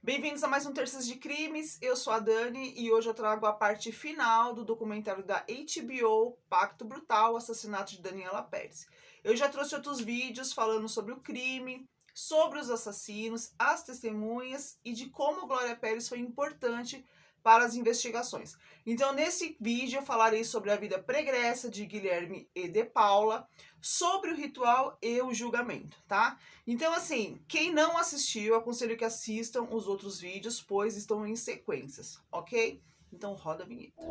Bem-vindos a mais um Terças de Crimes, eu sou a Dani e hoje eu trago a parte final do documentário da HBO, Pacto Brutal, Assassinato de Daniela Pérez. Eu já trouxe outros vídeos falando sobre o crime, sobre os assassinos, as testemunhas e de como Glória Pérez foi importante para as investigações. Então, nesse vídeo eu falarei sobre a vida pregressa de Guilherme e de Paula, sobre o ritual e o julgamento, tá? Então, assim, quem não assistiu, eu aconselho que assistam os outros vídeos, pois estão em sequências, ok? Então, roda a vinheta.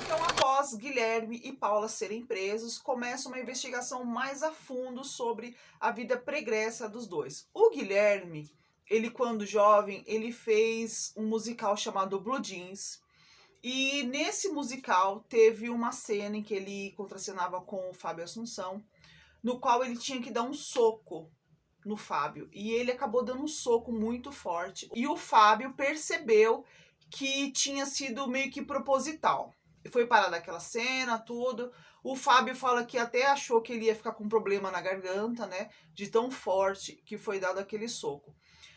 Então, após Guilherme e Paula serem presos, começa uma investigação mais a fundo sobre a vida pregressa dos dois. O Guilherme, ele quando jovem, ele fez um musical chamado Blue Jeans, e nesse musical teve uma cena em que ele contracenava com o Fábio Assunção, no qual ele tinha que dar um soco no Fábio. E ele acabou dando um soco muito forte. E o Fábio percebeu que tinha sido meio que proposital. Foi parar daquela cena, tudo. O Fábio fala que até achou que ele ia ficar com problema na garganta, né? De tão forte que foi dado aquele soco.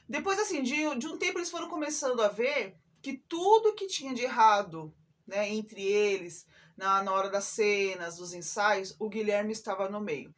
Depois, assim, de um tempo eles foram começando a ver que tudo que tinha de errado, né, entre eles, na hora das cenas, dos ensaios, o Guilherme estava no meio.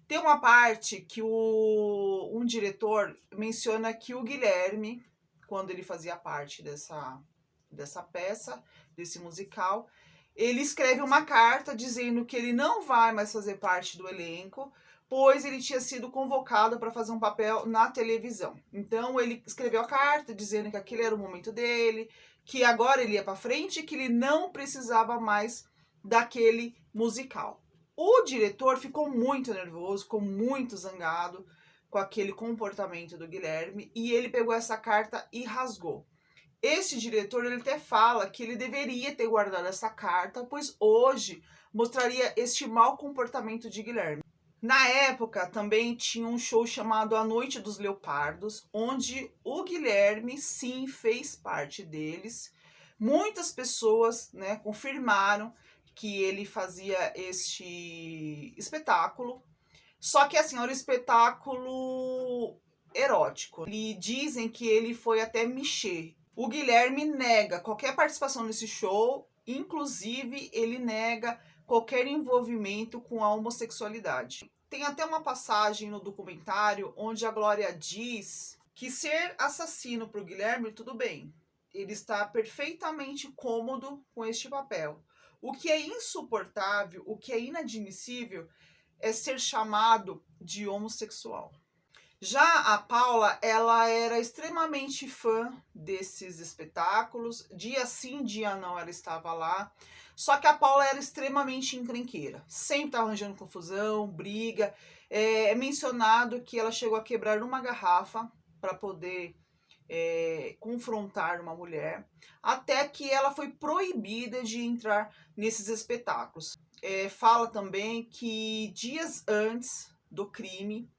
Tem uma parte que um diretor menciona que o Guilherme, quando ele fazia parte dessa peça, desse musical, ele escreve uma carta dizendo que ele não vai mais fazer parte do elenco, pois ele tinha sido convocado para fazer um papel na televisão. Então ele escreveu a carta dizendo que aquele era o momento dele, que agora ele ia para frente e que ele não precisava mais daquele musical. O diretor ficou muito nervoso, ficou muito zangado com aquele comportamento do Guilherme e ele pegou essa carta e rasgou. Este diretor, ele até fala que ele deveria ter guardado essa carta, pois hoje mostraria este mau comportamento de Guilherme. Na época, também tinha um show chamado A Noite dos Leopardos, onde o Guilherme, sim, fez parte deles. Muitas pessoas, né, confirmaram que ele fazia este espetáculo. Só que, assim, era um espetáculo erótico. E dizem que ele foi até mexer. O Guilherme nega qualquer participação nesse show, inclusive ele nega qualquer envolvimento com a homossexualidade. Tem até uma passagem no documentário onde a Glória diz que ser assassino para o Guilherme, tudo bem. Ele está perfeitamente cômodo com este papel. O que é insuportável, o que é inadmissível, é ser chamado de homossexual. Já a Paula, ela era extremamente fã desses espetáculos, dia sim, dia não, ela estava lá. Só que a Paula era extremamente encrenqueira, sempre tá arranjando confusão, briga. É mencionado que ela chegou a quebrar uma garrafa para poder confrontar uma mulher, até que ela foi proibida de entrar nesses espetáculos. Fala também que dias antes do crime,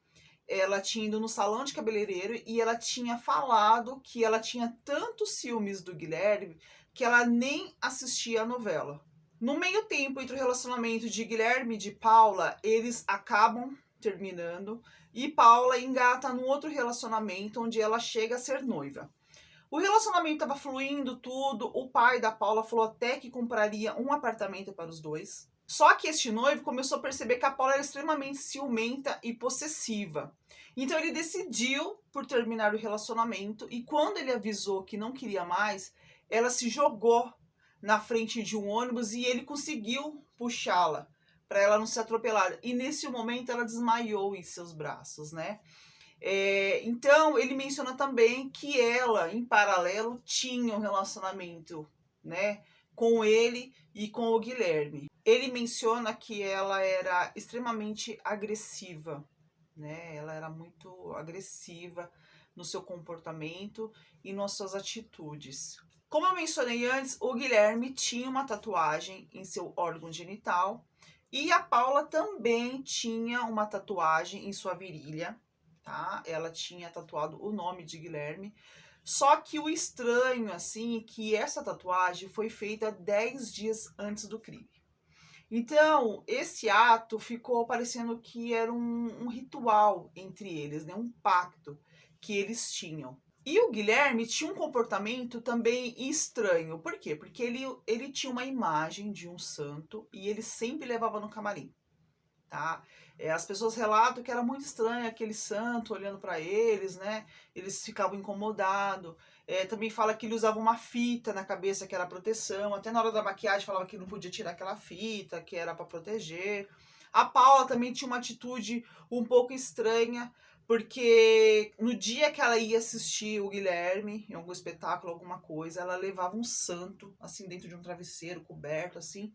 ela tinha ido no salão de cabeleireiro e ela tinha falado que ela tinha tantos ciúmes do Guilherme que ela nem assistia a novela. No meio tempo entre o relacionamento de Guilherme e de Paula, eles acabam terminando e Paula engata num outro relacionamento onde ela chega a ser noiva. O relacionamento estava fluindo tudo, o pai da Paula falou até que compraria um apartamento para os dois. Só que este noivo começou a perceber que a Paula era extremamente ciumenta e possessiva. Então ele decidiu por terminar o relacionamento e quando ele avisou que não queria mais, ela se jogou na frente de um ônibus e ele conseguiu puxá-la para ela não ser atropelada. E nesse momento ela desmaiou em seus braços, né? Então ele menciona também que ela, em paralelo, tinha um relacionamento, né, com ele e com o Guilherme. Ele menciona que ela era extremamente agressiva, né? Ela era muito agressiva no seu comportamento e nas suas atitudes. Como eu mencionei antes, o Guilherme tinha uma tatuagem em seu órgão genital e a Paula também tinha uma tatuagem em sua virilha, tá? Ela tinha tatuado o nome de Guilherme. Só que o estranho, assim, é que essa tatuagem foi feita 10 dias antes do crime. Então, esse ato ficou parecendo que era um ritual entre eles, né? Um pacto que eles tinham. E o Guilherme tinha um comportamento também estranho. Por quê? Porque ele tinha uma imagem de um santo e ele sempre levava no camarim, tá? As pessoas relatam que era muito estranho aquele santo olhando para eles, né? Eles ficavam incomodados. Também fala que ele usava uma fita na cabeça que era proteção. Até na hora da maquiagem falava que não podia tirar aquela fita, que era para proteger. A Paula também tinha uma atitude um pouco estranha, porque no dia que ela ia assistir o Guilherme em algum espetáculo, alguma coisa, ela levava um santo assim dentro de um travesseiro coberto assim.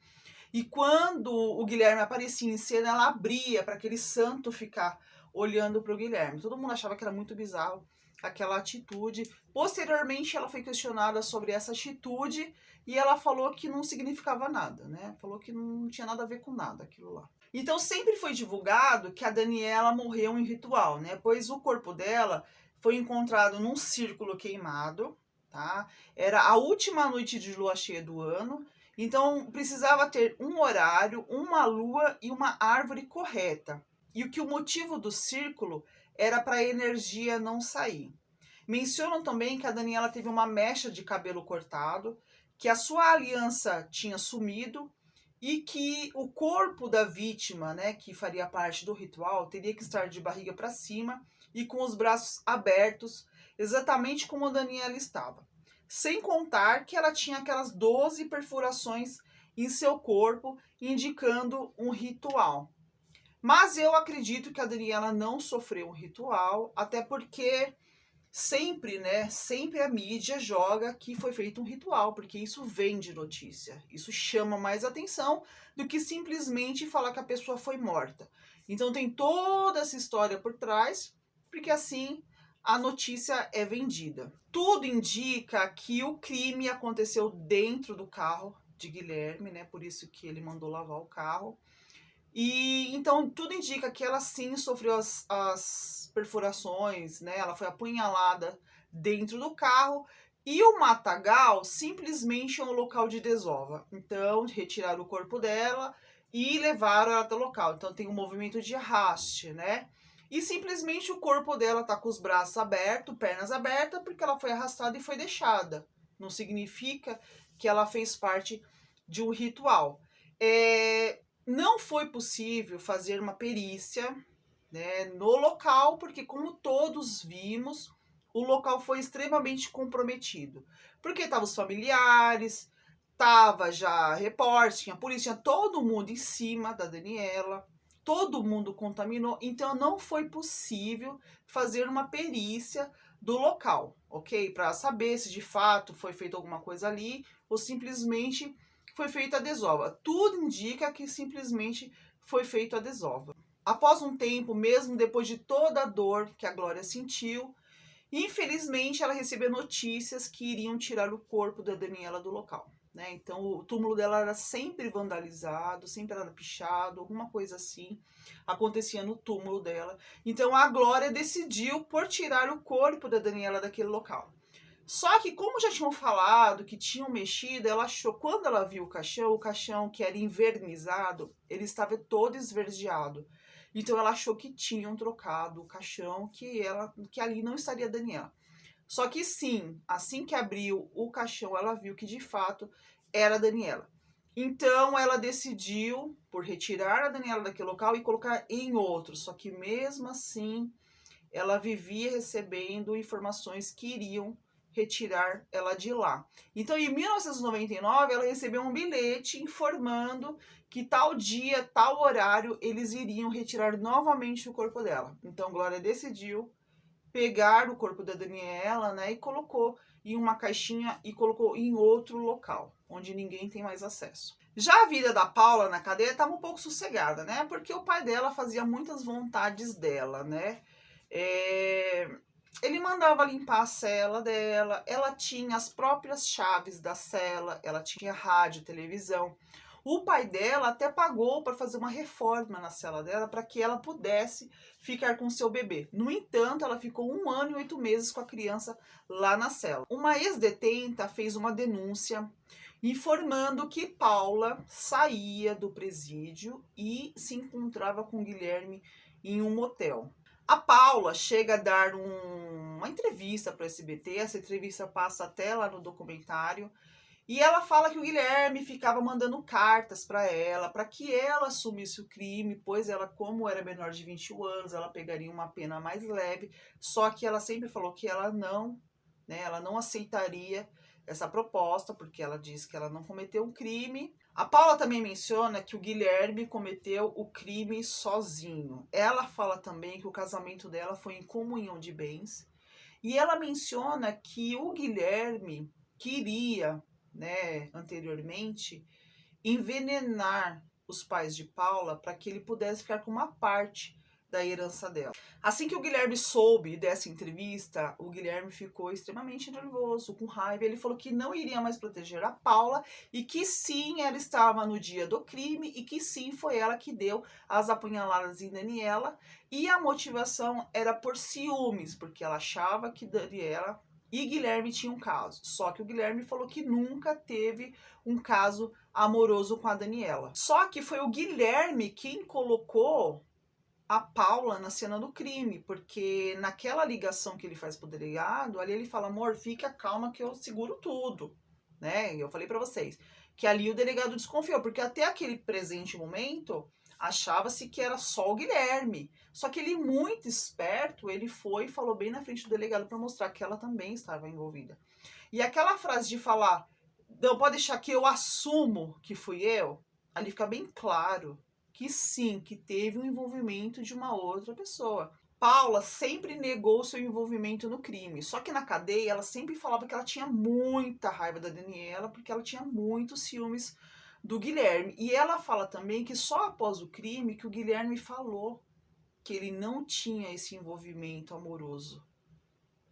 E quando o Guilherme aparecia em cena, ela abria para aquele santo ficar olhando para o Guilherme. Todo mundo achava que era muito bizarro aquela atitude. Posteriormente, ela foi questionada sobre essa atitude e ela falou que não significava nada, né? Falou que não tinha nada a ver com nada aquilo lá. Então, sempre foi divulgado que a Daniela morreu em ritual, né? Pois o corpo dela foi encontrado num círculo queimado, tá? Era a última noite de lua cheia do ano. Então, precisava ter um horário, uma lua e uma árvore correta. E o motivo do círculo era para a energia não sair. Mencionam também que a Daniela teve uma mecha de cabelo cortado, que a sua aliança tinha sumido e que o corpo da vítima, né, que faria parte do ritual, teria que estar de barriga para cima e com os braços abertos, exatamente como a Daniela estava. Sem contar que ela tinha aquelas 12 perfurações em seu corpo, indicando um ritual. Mas eu acredito que a Daniela não sofreu um ritual, até porque sempre, né, sempre a mídia joga que foi feito um ritual, porque isso vende notícia. Isso chama mais atenção do que simplesmente falar que a pessoa foi morta. Então tem toda essa história por trás, porque assim a notícia é vendida. Tudo indica que o crime aconteceu dentro do carro de Guilherme, né? Por isso que ele mandou lavar o carro. E então tudo indica que ela sim sofreu as perfurações, né? Ela foi apunhalada dentro do carro. E o matagal simplesmente é um local de desova. Então, retiraram o corpo dela e levaram ela até o local. Então, tem um movimento de arraste, né? E simplesmente o corpo dela tá com os braços abertos, pernas abertas, porque ela foi arrastada e foi deixada. Não significa que ela fez parte de um ritual. Não foi possível fazer uma perícia, né, no local, porque como todos vimos, o local foi extremamente comprometido. Porque estavam os familiares, tava já repórter, tinha polícia, tinha todo mundo em cima da Daniela, todo mundo contaminou, então não foi possível fazer uma perícia do local, ok? Para saber se de fato foi feita alguma coisa ali ou simplesmente foi feita a desova. Tudo indica que simplesmente foi feita a desova. Após um tempo, mesmo depois de toda a dor que a Glória sentiu, infelizmente ela recebeu notícias que iriam tirar o corpo da Daniela do local. Né? Então o túmulo dela era sempre vandalizado, sempre era pichado, alguma coisa assim acontecia no túmulo dela. Então a Glória decidiu por tirar o corpo da Daniela daquele local. Só que como já tinham falado que tinham mexido, ela achou, quando ela viu o caixão que era invernizado, ele estava todo esverdeado. Então ela achou que tinham trocado o caixão, que ali não estaria a Daniela. Só que sim, assim que abriu o caixão, ela viu que de fato era a Daniela. Então ela decidiu por retirar a Daniela daquele local e colocar em outro. Só que mesmo assim, ela vivia recebendo informações que iriam retirar ela de lá. Então, em 1999, ela recebeu um bilhete informando que tal dia, tal horário, eles iriam retirar novamente o corpo dela. Então, Glória decidiu pegar o corpo da Daniela, né, e colocou em uma caixinha e colocou em outro local, onde ninguém tem mais acesso. Já a vida da Paula na cadeia estava um pouco sossegada, né, porque o pai dela fazia muitas vontades dela, né. Ele mandava limpar a cela dela, ela tinha as próprias chaves da cela, ela tinha rádio, televisão. O pai dela até pagou para fazer uma reforma na cela dela para que ela pudesse ficar com seu bebê. No entanto, ela ficou 1 ano e 8 meses com a criança lá na cela. Uma ex-detenta fez uma denúncia informando que Paula saía do presídio e se encontrava com Guilherme em um motel. A Paula chega a dar uma entrevista para o SBT, essa entrevista passa até lá no documentário, e ela fala que o Guilherme ficava mandando cartas para ela, para que ela assumisse o crime, pois ela, como era menor de 21 anos, ela pegaria uma pena mais leve, só que ela sempre falou que ela não aceitaria essa proposta, porque ela diz que ela não cometeu um crime. A Paula também menciona que o Guilherme cometeu o crime sozinho. Ela fala também que o casamento dela foi em comunhão de bens. E ela menciona que o Guilherme queria, anteriormente, envenenar os pais de Paula para que ele pudesse ficar com uma parte da herança dela. Assim que o Guilherme soube dessa entrevista, o Guilherme ficou extremamente nervoso, com raiva. Ele falou que não iria mais proteger a Paula e que sim, ela estava no dia do crime e que sim, foi ela que deu as apunhaladas em Daniela. E a motivação era por ciúmes, porque ela achava que Daniela e Guilherme tinham um caso. Só que o Guilherme falou que nunca teve um caso amoroso com a Daniela. Só que foi o Guilherme quem colocou a Paula na cena do crime, porque naquela ligação que ele faz pro delegado, ali ele fala: amor, fica calma que eu seguro tudo, né? Eu falei para vocês que ali o delegado desconfiou, porque até aquele presente momento achava-se que era só o Guilherme. Só que ele, muito esperto, ele foi e falou bem na frente do delegado para mostrar que ela também estava envolvida. E aquela frase de falar: não, pode deixar que eu assumo que fui eu, ali fica bem claro que sim, que teve um envolvimento de uma outra pessoa. Paula sempre negou seu envolvimento no crime, só que na cadeia ela sempre falava que ela tinha muita raiva da Daniela, porque ela tinha muitos ciúmes do Guilherme. E ela fala também que só após o crime que o Guilherme falou que ele não tinha esse envolvimento amoroso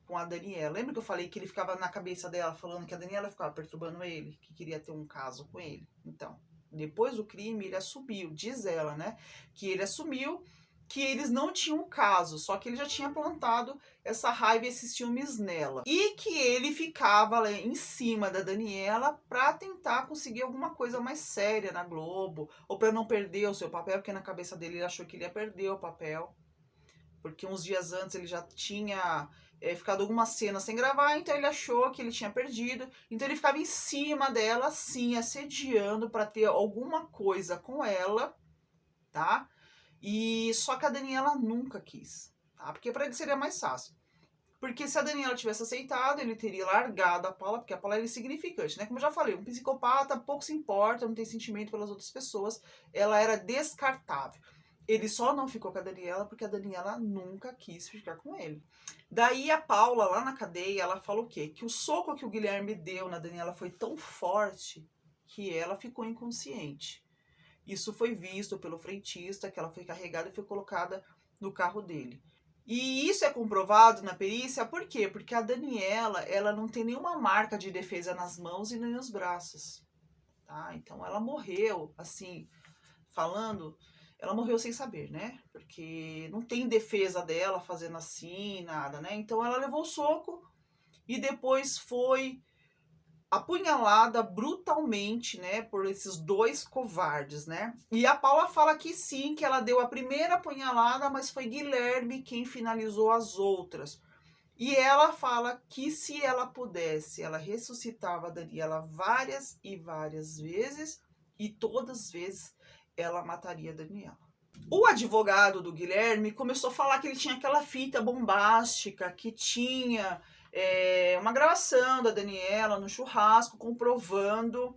com a Daniela. Lembra que eu falei que ele ficava na cabeça dela falando que a Daniela ficava perturbando ele, que queria ter um caso com ele? Então, depois do crime, ele assumiu, diz ela, né? Que ele assumiu que eles não tinham um caso, só que ele já tinha plantado essa raiva e esses ciúmes nela. E que ele ficava lá em cima da Daniela para tentar conseguir alguma coisa mais séria na Globo, ou para não perder o seu papel, porque na cabeça dele ele achou que ele ia perder o papel, porque uns dias antes ele já tinha ficado alguma cena sem gravar, então ele achou que ele tinha perdido, então ele ficava em cima dela, assim, assediando para ter alguma coisa com ela, tá? E só que a Daniela nunca quis, tá? Porque para ele seria mais fácil. Porque se a Daniela tivesse aceitado, ele teria largado a Paula, porque a Paula era insignificante, né? Como eu já falei, um psicopata pouco se importa, não tem sentimento pelas outras pessoas, ela era descartável. Ele só não ficou com a Daniela porque a Daniela nunca quis ficar com ele. Daí a Paula, lá na cadeia, ela falou o quê? Que o soco que o Guilherme deu na Daniela foi tão forte que ela ficou inconsciente. Isso foi visto pelo frentista, que ela foi carregada e foi colocada no carro dele. E isso é comprovado na perícia, por quê? Porque a Daniela, ela não tem nenhuma marca de defesa nas mãos e nem nos braços, tá? Então ela morreu, assim, falando, ela morreu sem saber, né? Porque não tem defesa dela fazendo assim, nada, né? Então ela levou o soco e depois foi apunhalada brutalmente, né, por esses dois covardes, né? E a Paula fala que sim, que ela deu a primeira apunhalada, mas foi Guilherme quem finalizou as outras. E ela fala que se ela pudesse, ela ressuscitava a Daniela várias e várias vezes, e todas as vezes ela mataria a Daniela. O advogado do Guilherme começou a falar que ele tinha aquela fita bombástica, que tinha uma gravação da Daniela no churrasco comprovando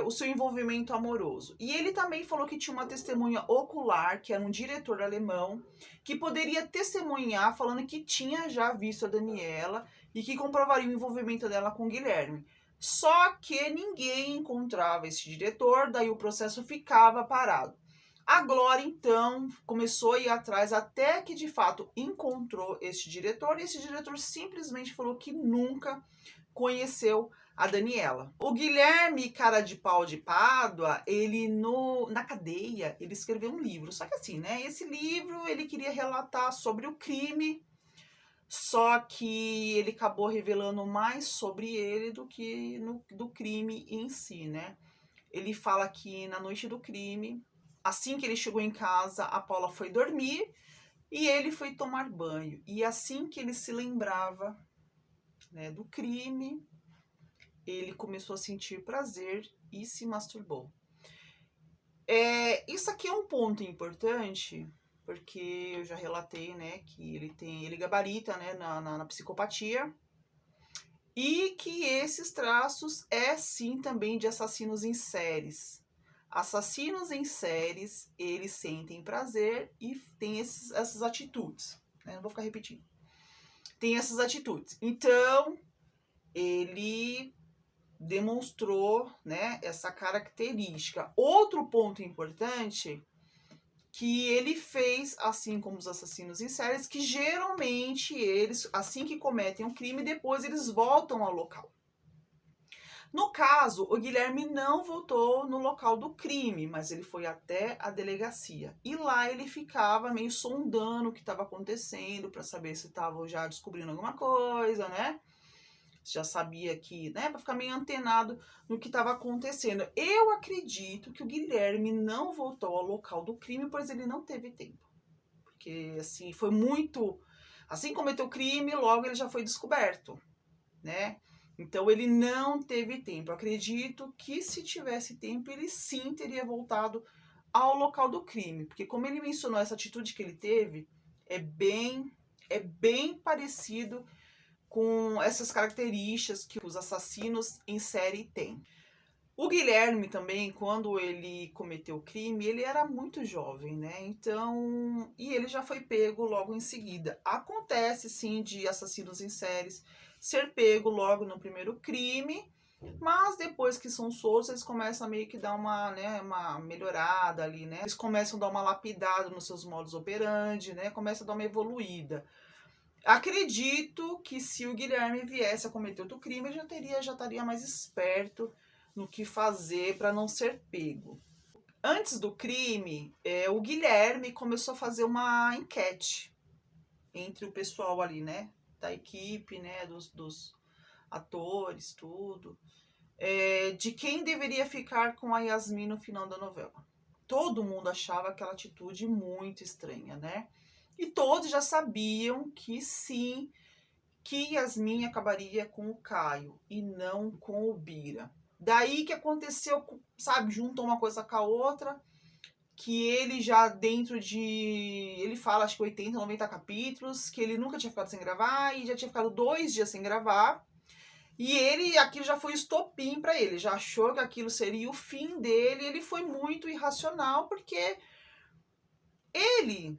o seu envolvimento amoroso. E ele também falou que tinha uma testemunha ocular, que era um diretor alemão, que poderia testemunhar falando que tinha já visto a Daniela e que comprovaria o envolvimento dela com o Guilherme. Só que ninguém encontrava esse diretor, daí o processo ficava parado. A Glória, então, começou a ir atrás até que, de fato, encontrou esse diretor. E esse diretor simplesmente falou que nunca conheceu a Daniela. O Guilherme Cara de Pau de Pádua, ele na cadeia, ele escreveu um livro. Só que assim, né? Esse livro, ele queria relatar sobre o crime só que ele acabou revelando mais sobre ele do que do crime em si, né? Ele fala que na noite do crime, assim que ele chegou em casa, a Paula foi dormir e ele foi tomar banho. E assim que ele se lembrava, né, do crime, ele começou a sentir prazer e se masturbou. Isso aqui é um ponto importante, porque eu já relatei, né, que ele gabarita, né, na psicopatia, e que esses traços é sim também de assassinos em séries. Assassinos em séries, eles sentem prazer e têm essas atitudes, né? Não vou ficar repetindo. Tem essas atitudes. Então, ele demonstrou, né, essa característica. Outro ponto importante que ele fez, assim como os assassinos em séries, que geralmente eles, assim que cometem um crime, depois eles voltam ao local. No caso, o Guilherme não voltou no local do crime, mas ele foi até a delegacia. E lá ele ficava meio sondando o que estava acontecendo, para saber se estavam já descobrindo alguma coisa, né? Já sabia que, né, para ficar meio antenado no que estava acontecendo. Eu acredito que o Guilherme não voltou ao local do crime, pois ele não teve tempo. Porque, assim, foi muito... Assim que cometeu o crime, logo ele já foi descoberto, né? Então ele não teve tempo. Eu acredito que se tivesse tempo, ele sim teria voltado ao local do crime. Porque como ele mencionou essa atitude que ele teve, é bem parecido com essas características que os assassinos em série têm. O Guilherme também, quando ele cometeu o crime, ele era muito jovem, né? Então, e ele já foi pego logo em seguida. Acontece sim de assassinos em séries ser pego logo no primeiro crime, mas depois que são soltos, eles começam a meio que dar uma, né, uma melhorada ali, né? Eles começam a dar uma lapidada nos seus modus operandi, né? Começam a dar uma evoluída. Acredito que se o Guilherme viesse a cometer outro crime, ele já estaria mais esperto no que fazer para não ser pego. Antes do crime, o Guilherme começou a fazer uma enquete entre o pessoal ali, né? Da equipe, né? Dos atores, tudo. De quem deveria ficar com a Yasmin no final da novela. Todo mundo achava aquela atitude muito estranha, né? E todos já sabiam que sim, que Yasmin acabaria com o Caio e não com o Bira. Daí que aconteceu, sabe, juntou uma coisa com a outra, que ele já dentro de... Ele fala, acho que 80, 90 capítulos, que ele nunca tinha ficado sem gravar e já tinha ficado 2 dias sem gravar. E aquilo já foi estopim para ele, já achou que aquilo seria o fim dele. Ele foi muito irracional, porque ele...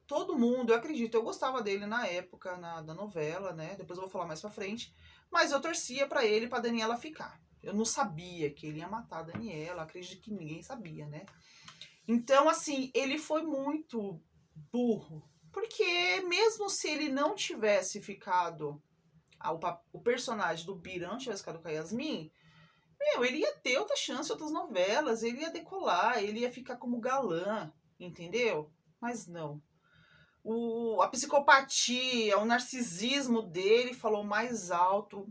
Todo mundo, eu acredito, eu gostava dele na época da novela, né? Depois eu vou falar mais pra frente. Mas eu torcia pra ele e pra Daniela ficar. Eu não sabia que ele ia matar a Daniela, acredito que ninguém sabia, né? Então, assim, ele foi muito burro. Porque mesmo se ele não tivesse ficado... o personagem do Bira não tivesse ficado com a Yasmin, ele ia ter outra chance, outras novelas, ele ia decolar, ele ia ficar como galã, entendeu? Mas não. A psicopatia, o narcisismo dele falou mais alto,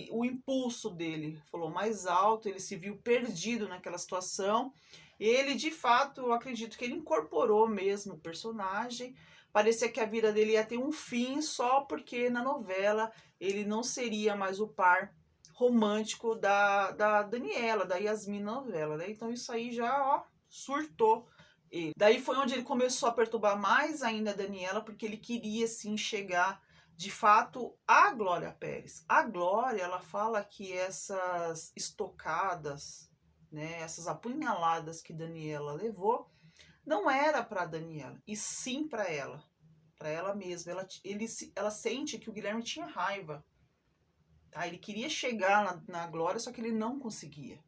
o impulso dele falou mais alto, ele se viu perdido naquela situação. Ele, de fato, eu acredito que ele incorporou mesmo o personagem. Parecia que a vida dele ia ter um fim só porque na novela ele não seria mais o par romântico da Daniela, da Yasmin na novela, né? Então isso aí já, ó, surtou ele. Daí foi onde ele começou a perturbar mais ainda a Daniela, porque ele queria sim chegar de fato à Glória Pérez. A Glória, ela fala que essas estocadas, né, essas apunhaladas que Daniela levou, não era para Daniela, e sim para ela mesma. Ela sente que o Guilherme tinha raiva. Tá? Ele queria chegar na Glória, só que ele não conseguia.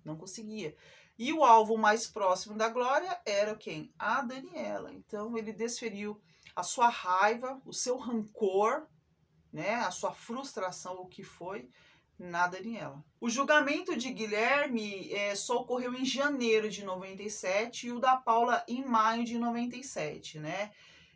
Não conseguia. E o alvo mais próximo da Glória era quem? A Daniela. Então ele desferiu a sua raiva, o seu rancor, né, a sua frustração, o que foi, na Daniela. O julgamento de Guilherme só ocorreu em janeiro de 97 e o da Paula em maio de 97, né?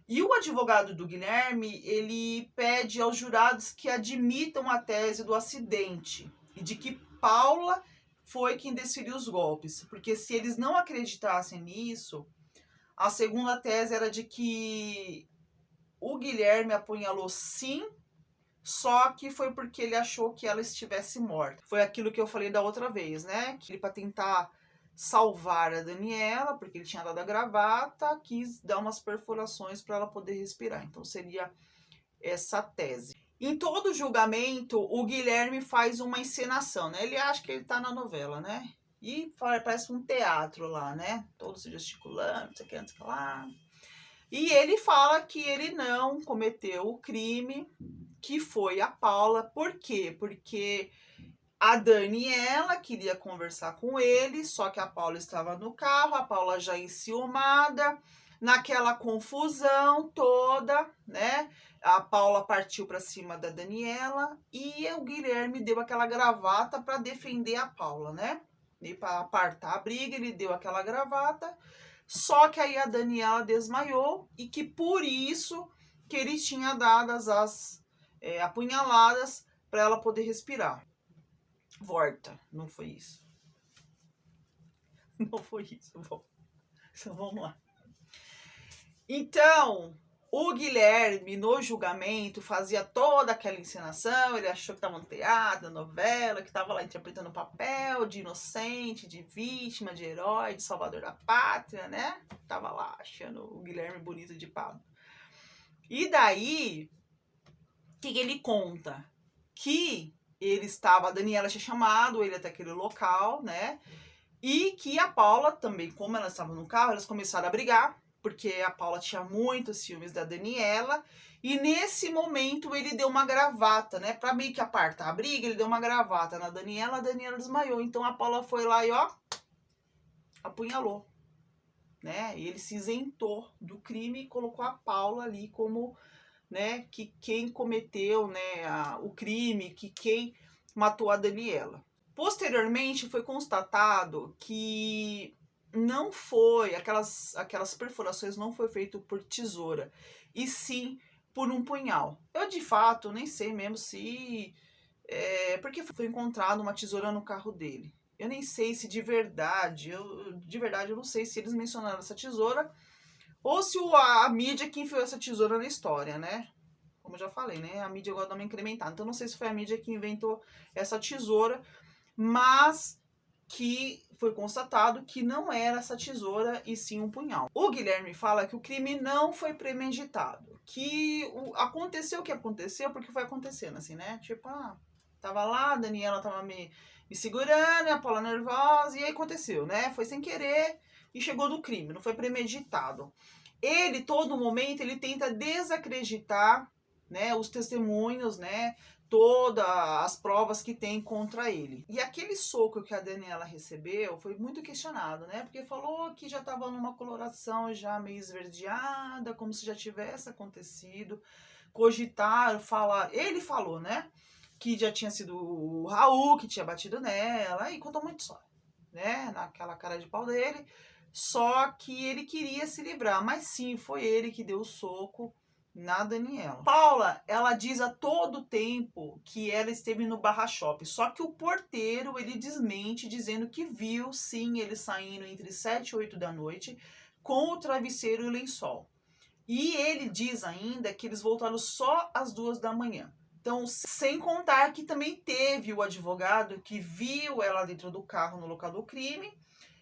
E o advogado do Guilherme, ele pede aos jurados que admitam a tese do acidente e de que Paula foi quem desferiu os golpes, porque se eles não acreditassem nisso, a segunda tese era de que o Guilherme apunhalou sim, só que foi porque ele achou que ela estivesse morta. Foi aquilo que eu falei da outra vez, né? Que ele, para tentar salvar a Daniela, porque ele tinha dado a gravata, quis dar umas perfurações para ela poder respirar. Então seria essa tese. Em todo julgamento, o Guilherme faz uma encenação, né? Ele acha que ele tá na novela, né? E parece um teatro lá, né? Todos se gesticulando, não sei o que, não sei o que lá. E ele fala que ele não cometeu o crime, que foi a Paula. Por quê? Porque a Daniela queria conversar com ele, só que a Paula estava no carro, a Paula já enciumada, naquela confusão toda, né? A Paula partiu para cima da Daniela e o Guilherme deu aquela gravata para defender a Paula, né? E para apartar a briga, ele deu aquela gravata. Só que aí a Daniela desmaiou e que por isso que ele tinha dado as apunhaladas para ela poder respirar. Volta, não foi isso. Não foi isso. Bom, então vamos lá. Então, o Guilherme, no julgamento, fazia toda aquela encenação. Ele achou que estava no teatro, novela, que estava lá interpretando o papel de inocente, de vítima, de herói, de salvador da pátria, né? Tava lá achando o Guilherme bonito de pau. E daí, o que ele conta? Que ele estava, a Daniela tinha chamado ele até aquele local, né? E que a Paula também, como ela estava no carro, elas começaram a brigar, porque a Paula tinha muitos ciúmes da Daniela. E nesse momento ele deu uma gravata, né? Pra meio que apartar a briga, ele deu uma gravata na Daniela, a Daniela desmaiou. Então a Paula foi lá e ó, apunhalou, né? E ele se isentou do crime e colocou a Paula ali como, né, que quem cometeu, né, o crime, que quem matou a Daniela. Posteriormente foi constatado que não foi, aquelas perfurações não foi feito por tesoura, e sim por um punhal. Eu de fato nem sei mesmo se porque foi encontrado uma tesoura no carro dele. Eu nem sei se de verdade eu não sei se eles mencionaram essa tesoura ou se a mídia que enfiou essa tesoura na história, né? Como eu já falei, né? A mídia agora dá uma incrementada. Então não sei se foi a mídia que inventou essa tesoura, mas que foi constatado que não era essa tesoura e sim um punhal. O Guilherme fala que o crime não foi premeditado, que aconteceu o que aconteceu porque foi acontecendo assim, né? Tipo, tava lá, a Daniela tava me segurando, a Paula nervosa, e aí aconteceu, né? Foi sem querer e chegou no crime, não foi premeditado. Ele, todo momento, ele tenta desacreditar, né, os testemunhos, né, todas as provas que tem contra ele. E aquele soco que a Daniela recebeu foi muito questionado, né? Porque falou que já estava numa coloração já meio esverdeada, como se já tivesse acontecido. Cogitaram, falar, ele falou, né? Que já tinha sido o Raul que tinha batido nela, e contou muito só, né? Naquela cara de pau dele. Só que ele queria se livrar, mas sim, foi ele que deu o soco na Daniela. Paula, ela diz a todo tempo que ela esteve no Barra Shop, só que o porteiro, ele desmente, dizendo que viu, sim, ele saindo entre 7 e 8 da noite, com o travesseiro e o lençol. E ele diz ainda que eles voltaram só às 2 da manhã. Então, sem contar que também teve o advogado que viu ela dentro do carro no local do crime,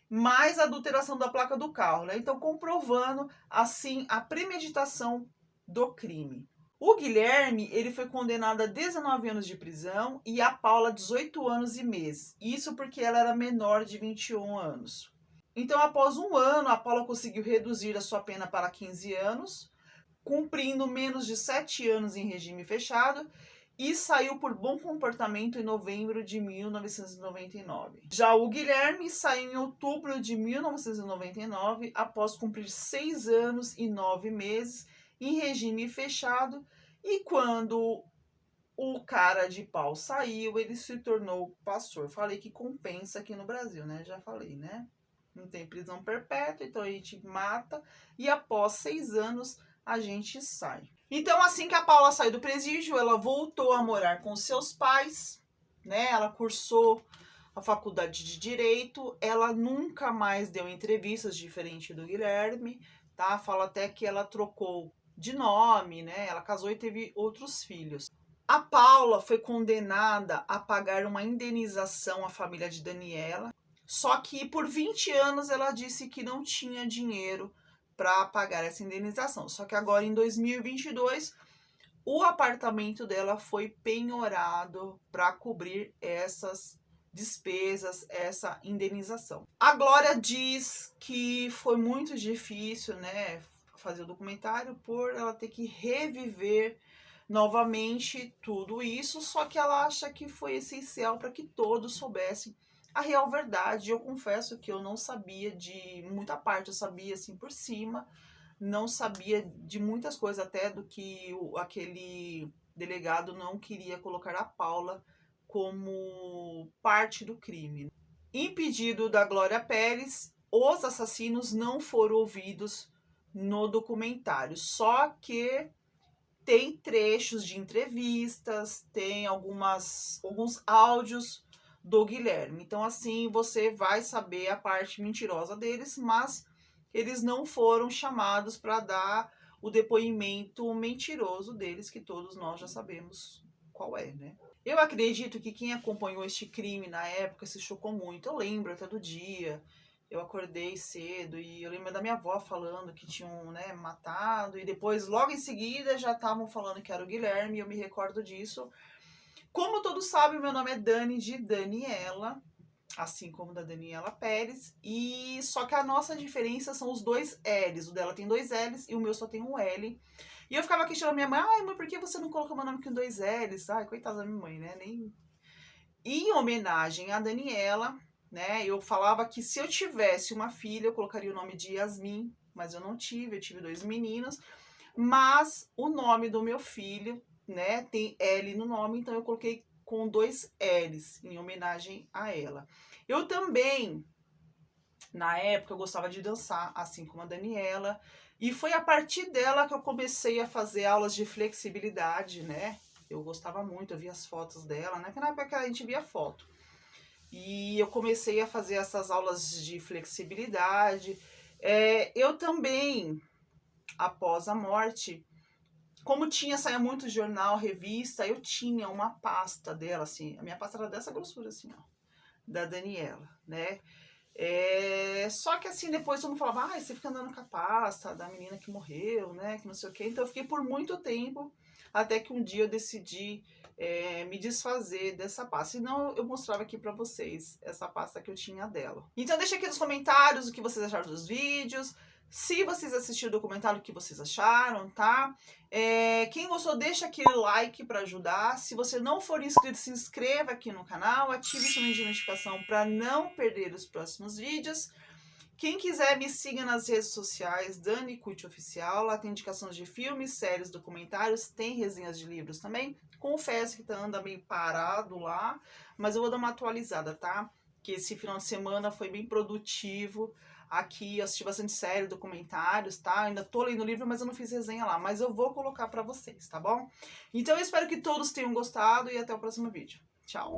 mais a adulteração da placa do carro, né? Então, comprovando, assim, a premeditação do crime. O Guilherme, ele foi condenado a 19 anos de prisão e a Paula a 18 anos e meses. Isso porque ela era menor de 21 anos. Então, após um ano, a Paula conseguiu reduzir a sua pena para 15 anos, cumprindo menos de 7 anos em regime fechado, e saiu por bom comportamento em novembro de 1999. Já o Guilherme saiu em outubro de 1999, após cumprir 6 anos e 9 meses em regime fechado, e quando o cara de pau saiu, ele se tornou pastor. Falei que compensa aqui no Brasil, né? Já falei, né? Não tem prisão perpétua, então a gente mata, e após 6 anos a gente sai. Então, assim que a Paula saiu do presídio, ela voltou a morar com seus pais, né? Ela cursou a faculdade de Direito, ela nunca mais deu entrevistas diferente do Guilherme, tá? Fala até que ela trocou de nome, né? Ela casou e teve outros filhos. A Paula foi condenada a pagar uma indenização à família de Daniela, só que por 20 anos ela disse que não tinha dinheiro para pagar essa indenização. Só que agora em 2022 o apartamento dela foi penhorado para cobrir essas despesas, essa indenização. A Glória diz que foi muito difícil, né, fazer o documentário por ela ter que reviver novamente tudo isso, só que ela acha que foi essencial para que todos soubessem a real verdade. Eu confesso que eu não sabia de muita parte, eu sabia assim por cima, não sabia de muitas coisas, até do que aquele delegado não queria colocar a Paula como parte do crime. Em pedido da Glória Pérez, os assassinos não foram ouvidos no documentário, só que tem trechos de entrevistas, tem alguns áudios do Guilherme. Então, assim, você vai saber a parte mentirosa deles, mas eles não foram chamados para dar o depoimento mentiroso deles, que todos nós já sabemos qual é, né? Eu acredito que quem acompanhou este crime na época se chocou muito. Eu lembro até do dia. Eu acordei cedo e eu lembro da minha avó falando que tinham, né, matado. E depois, logo em seguida, já estavam falando que era o Guilherme. Eu me recordo disso. Como todos sabem, meu nome é Dani de Daniela, assim como da Daniela Pérez. E só que a nossa diferença são os dois L's. O dela tem dois L's e o meu só tem um L. E eu ficava questionando minha mãe: ai, mãe, por que você não colocou meu nome com dois L's? Ai, coitada da minha mãe, né? Nem... Em homenagem à Daniela, né? Eu falava que se eu tivesse uma filha, eu colocaria o nome de Yasmin, mas eu não tive, eu tive dois meninos. Mas o nome do meu filho, né, tem L no nome, então eu coloquei com dois L's, em homenagem a ela. Eu também, na época, eu gostava de dançar, assim como a Daniela, e foi a partir dela que eu comecei a fazer aulas de flexibilidade, né? Eu gostava muito, eu via as fotos dela, né? Porque na época a gente via foto. E eu comecei a fazer essas aulas de flexibilidade. Eu também, após a morte, como saía muito jornal, revista, eu tinha uma pasta dela, assim, a minha pasta era dessa grossura, assim, ó, da Daniela, né? Só que assim, depois todo mundo falava, você fica andando com a pasta da menina que morreu, né, que não sei o quê. Então eu fiquei por muito tempo, até que um dia eu decidi me desfazer dessa pasta. Senão eu mostrava aqui pra vocês essa pasta que eu tinha dela. Então deixa aqui nos comentários o que vocês acharam dos vídeos. Se vocês assistiram o documentário, o que vocês acharam, tá? Quem gostou, deixa aquele like para ajudar. Se você não for inscrito, se inscreva aqui no canal, ative o sininho de notificação para não perder os próximos vídeos. Quem quiser, me siga nas redes sociais, Dani Cucci Oficial. Lá tem indicações de filmes, séries, documentários, tem resenhas de livros também. Confesso que anda meio parado lá, mas eu vou dar uma atualizada, tá? Que esse final de semana foi bem produtivo. Aqui eu assisti bastante série, documentários, tá? Ainda tô lendo o livro, mas eu não fiz resenha lá. Mas eu vou colocar pra vocês, tá bom? Então eu espero que todos tenham gostado e até o próximo vídeo. Tchau!